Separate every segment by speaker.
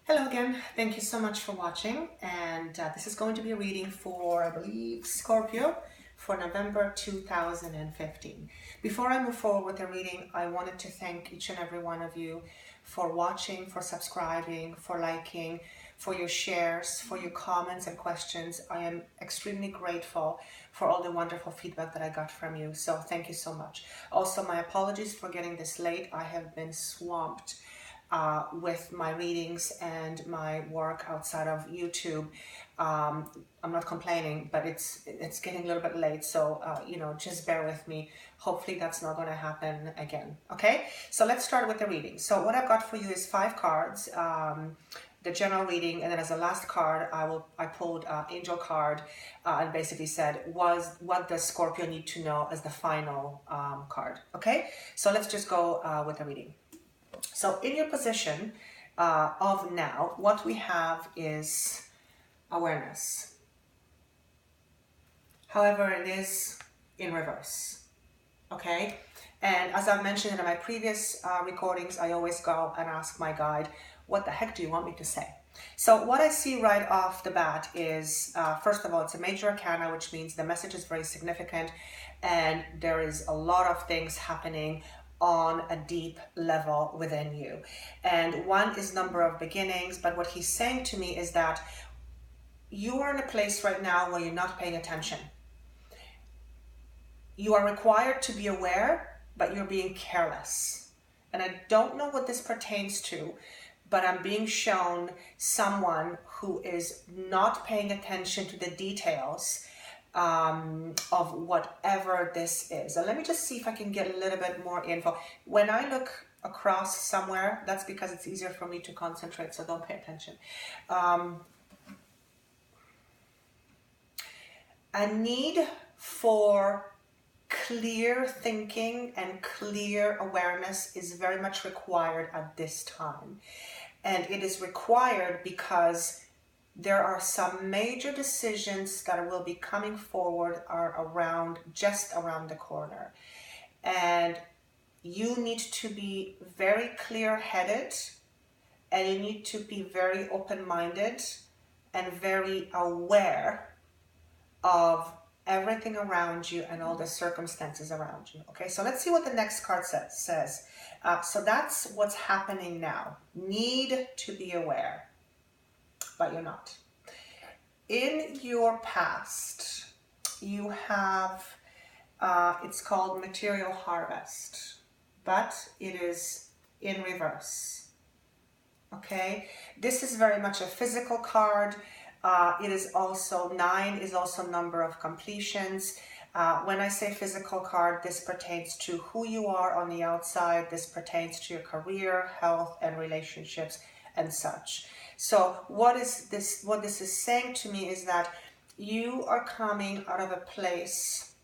Speaker 1: Hello again, thank you so much for watching, and this is going to be a reading for, I believe, Scorpio for November 2015. Before I move forward with the reading, I wanted to thank each and every one of you for watching, for subscribing, for liking, for your shares, for your comments and questions. I am extremely grateful for all the wonderful feedback that I got from you, so thank you so much. Also, my apologies for getting this late. I have been swamped with my readings and my work outside of YouTube. I'm not complaining, but it's getting a little bit late, so just bear with me. Hopefully that's not going to happen again. Okay, so let's start with the reading. So what I've got for you is 5 cards, the general reading, and then as a last card I pulled angel card and basically said, what does Scorpio need to know, as the final card. Okay, so let's just go with the reading. So in your position of now, what we have is awareness. However, it is in reverse, okay? And as I've mentioned in my previous recordings, I always go and ask my guide, what the heck do you want me to say? So what I see right off the bat is, first of all, it's a major arcana, which means the message is very significant and there is a lot of things happening on a deep level within you. And one is number of beginnings, but what he's saying to me is that you are in a place right now where you're not paying attention. You are required to be aware, but you're being careless. And I don't know what this pertains to, but I'm being shown someone who is not paying attention to the details of whatever this is. And let me just see if I can get a little bit more info. When I look across somewhere, that's because it's easier for me to concentrate, so don't pay attention. A need for clear thinking and clear awareness is very much required at this time. And it is required because there are some major decisions that will be coming forward just around the corner. And you need to be very clear-headed, and you need to be very open-minded and very aware of everything around you and all the circumstances around you. Okay, so let's see what the next card says. So that's what's happening now. Need to be aware, but you're not. In your past, you have, it's called material harvest, but it is in reverse. Okay, this is very much a physical card. It is also 9 is also number of completions. When I say physical card, this pertains to who you are on the outside. This pertains to your career, health, and relationships and such. So what this is saying to me is that you are coming out of a place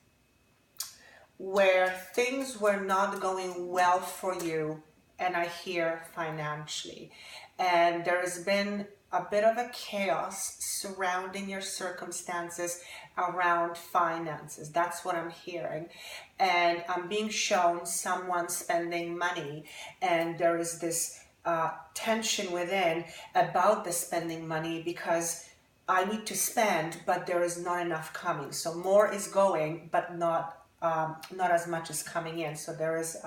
Speaker 1: where things were not going well for you, and I hear financially. And there has been a bit of a chaos surrounding your circumstances around finances. That's what I'm hearing. And I'm being shown someone spending money, and there is this tension within about the spending money, because I need to spend, but there is not enough coming. So more is going, but not as much is coming in. So there is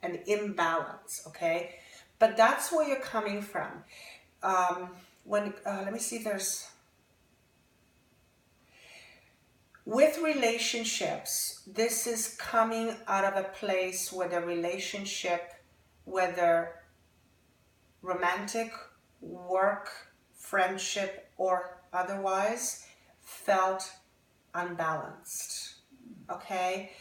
Speaker 1: an imbalance, okay? But that's where you're coming from. Let me see if there's... With relationships, this is coming out of a place where the relationship, whether romantic, work, friendship, or otherwise, felt unbalanced. Okay?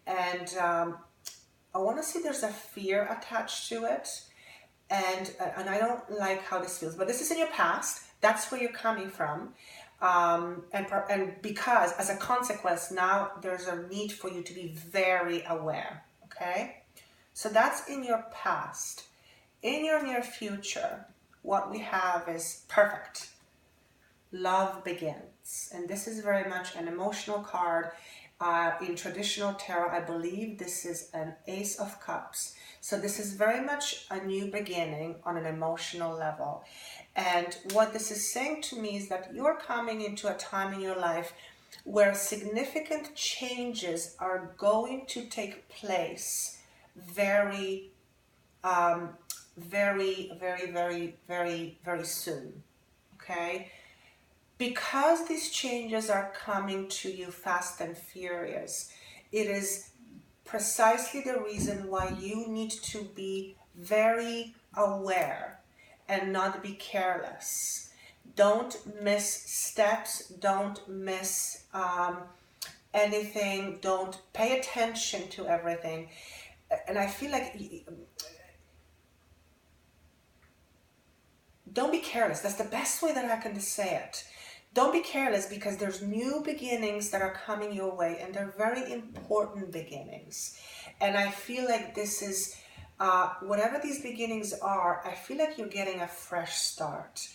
Speaker 1: And I want to see there's a fear attached to it. And I don't like how this feels. But this is in your past. That's where you're coming from. And because, as a consequence, now there's a need for you to be very aware. Okay? So that's in your past. In your near future, what we have is perfect. Love begins. And this is very much an emotional card. In traditional tarot, I believe this is an Ace of Cups. So this is very much a new beginning on an emotional level. And what this is saying to me is that you're coming into a time in your life where significant changes are going to take place very, very, very soon. Okay? Because these changes are coming to you fast and furious, it is precisely the reason why you need to be very aware and not be careless. Don't miss steps, don't miss anything, don't pay attention to everything. And I feel like don't be careless. That's the best way that I can say it. Don't be careless, because there's new beginnings that are coming your way, and they're very important beginnings. And I feel like this is, whatever these beginnings are, I feel like you're getting a fresh start.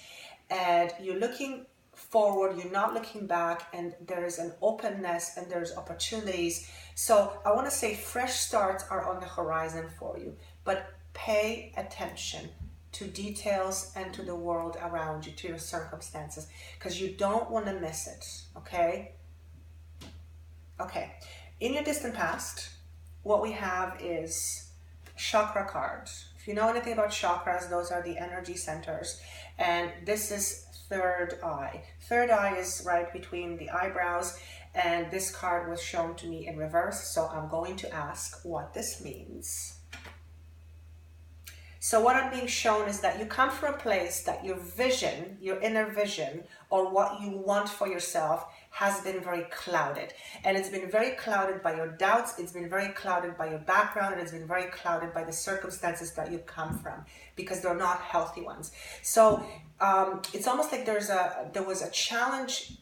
Speaker 1: And you're looking forward, you're not looking back, and there is an openness and there's opportunities. So I want to say fresh starts are on the horizon for you, but pay attention to details and to the world around you, to your circumstances, because you don't want to miss it, okay? Okay, in your distant past, what we have is chakra cards. If you know anything about chakras, those are the energy centers, and this is third eye. Third eye is right between the eyebrows, and this card was shown to me in reverse, so I'm going to ask what this means. So what I'm being shown is that you come from a place that your vision, your inner vision, or what you want for yourself has been very clouded. And it's been very clouded by your doubts, it's been very clouded by your background, and it's been very clouded by the circumstances that you come from, because they're not healthy ones. So it's almost like there was a challenge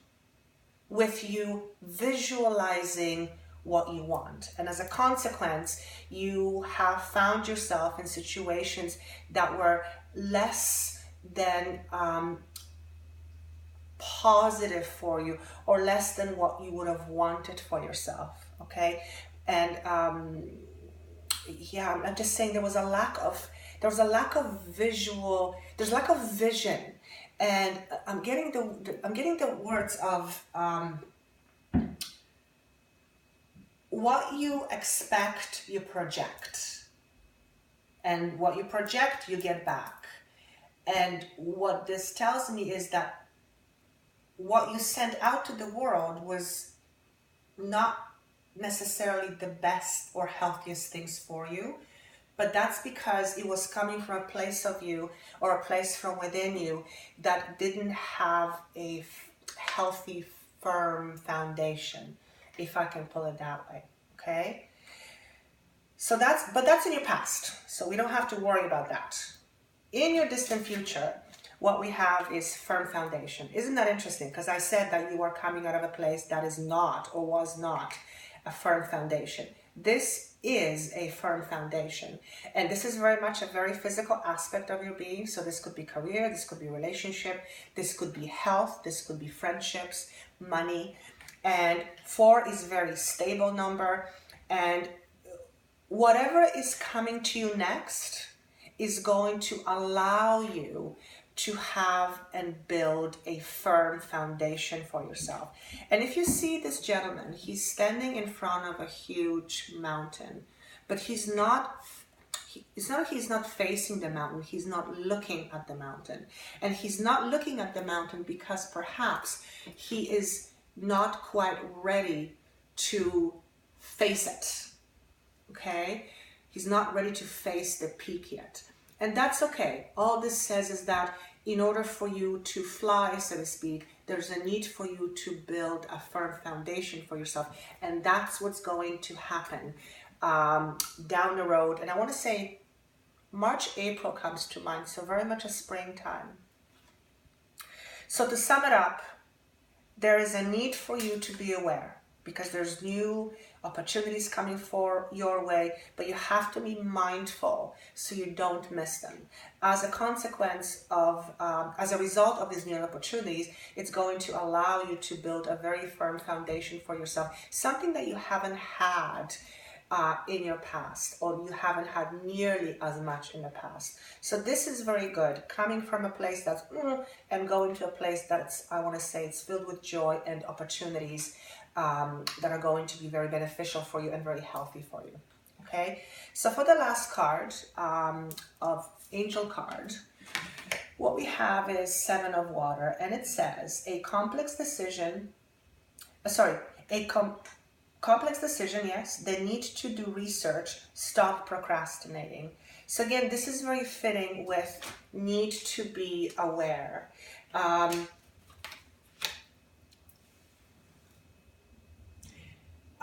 Speaker 1: with you visualizing what you want, and as a consequence you have found yourself in situations that were less than positive for you, or less than what you would have wanted for yourself. Okay, and yeah, I'm just saying there's a lack of vision, and I'm getting the words of what you expect, you project. And what you project, you get back. And what this tells me is that what you sent out to the world was not necessarily the best or healthiest things for you. But that's because it was coming from a place of you, or a place from within you, that didn't have a healthy, firm foundation, if I can pull it that way, okay? So that's in your past, so we don't have to worry about that. In your distant future, what we have is firm foundation. Isn't that interesting? Because I said that you are coming out of a place that is not, or was not, a firm foundation. This is a firm foundation, and this is very much a very physical aspect of your being. So this could be career, this could be relationship, this could be health, this could be friendships, money. And 4 is a very stable number, and whatever is coming to you next is going to allow you to have and build a firm foundation for yourself. And if you see this gentleman, he's standing in front of a huge mountain, but he's not facing the mountain, he's not looking at the mountain. And he's not looking at the mountain because perhaps he is not quite ready to face it, okay? He's not ready to face the peak yet. And that's okay. All this says is that in order for you to fly, so to speak, there's a need for you to build a firm foundation for yourself. And that's what's going to happen down the road. And I want to say March, April comes to mind, so very much a springtime. So to sum it up, there is a need for you to be aware. because there's new opportunities coming for your way, but you have to be mindful so you don't miss them. As a consequence of, as a result of these new opportunities, it's going to allow you to build a very firm foundation for yourself, something that you haven't had in your past, or you haven't had nearly as much in the past. So this is very good, coming from a place that's and going to a place that's, I want to say, it's filled with joy and opportunities that are going to be very beneficial for you and very healthy for you. Okay, so for the last card of Angel card, what we have is Seven of Water, and it says a complex decision, complex decision, yes, they need to do research, stop procrastinating. So again, this is very fitting with need to be aware. I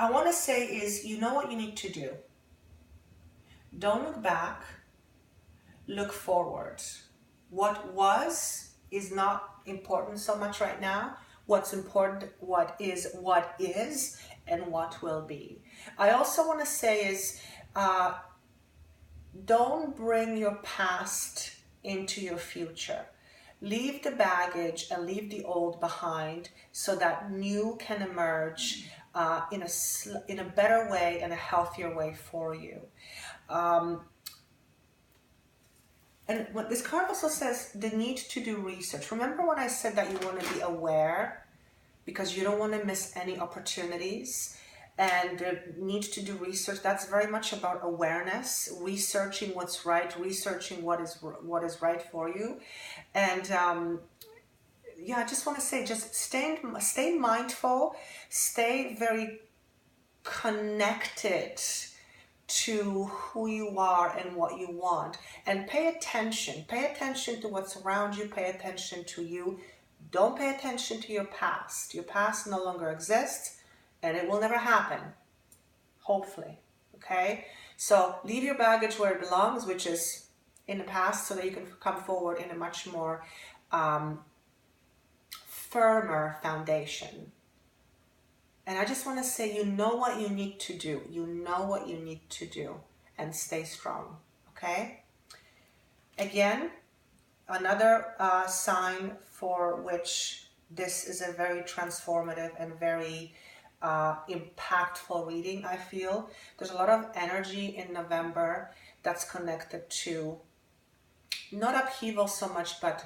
Speaker 1: want to say is, you know what you need to do. Don't look back, look forward. What was is not important so much right now. What's important, what is, and what will be. I also want to say is, don't bring your past into your future. Leave the baggage and leave the old behind so that new can emerge in a better way and a healthier way for you. And what this card also says, the need to do research. Remember when I said that you want to be aware because you don't want to miss any opportunities, and the need to do research? That's very much about awareness, researching what's right, researching what is right for you. And yeah, I just want to say, just stay mindful, stay very connected to who you are and what you want, and pay attention to what's around you, pay attention to you. Don't pay attention to your past. Your past no longer exists, and it will never happen, hopefully. Okay, so leave your baggage where it belongs, which is in the past, so that you can come forward in a much more firmer foundation. And I just want to say, you know what you need to do. You know what you need to do, and stay strong. Okay? Again, another sign for which this is a very transformative and very impactful reading, I feel. There's a lot of energy in November that's connected to not upheaval so much, but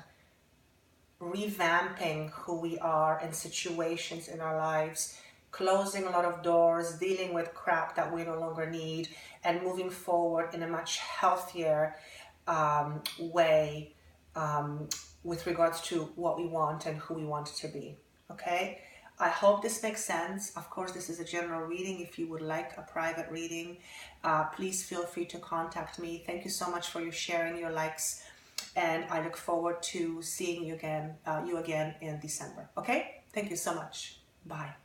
Speaker 1: revamping who we are and situations in our lives, closing a lot of doors, dealing with crap that we no longer need, and moving forward in a much healthier way with regards to what we want and who we want to be. Okay? I hope this makes sense. Of course, this is a general reading. If you would like a private reading, please feel free to contact me. Thank you so much for your sharing, your likes, and I look forward to seeing you again in December. Okay? Thank you so much. Bye.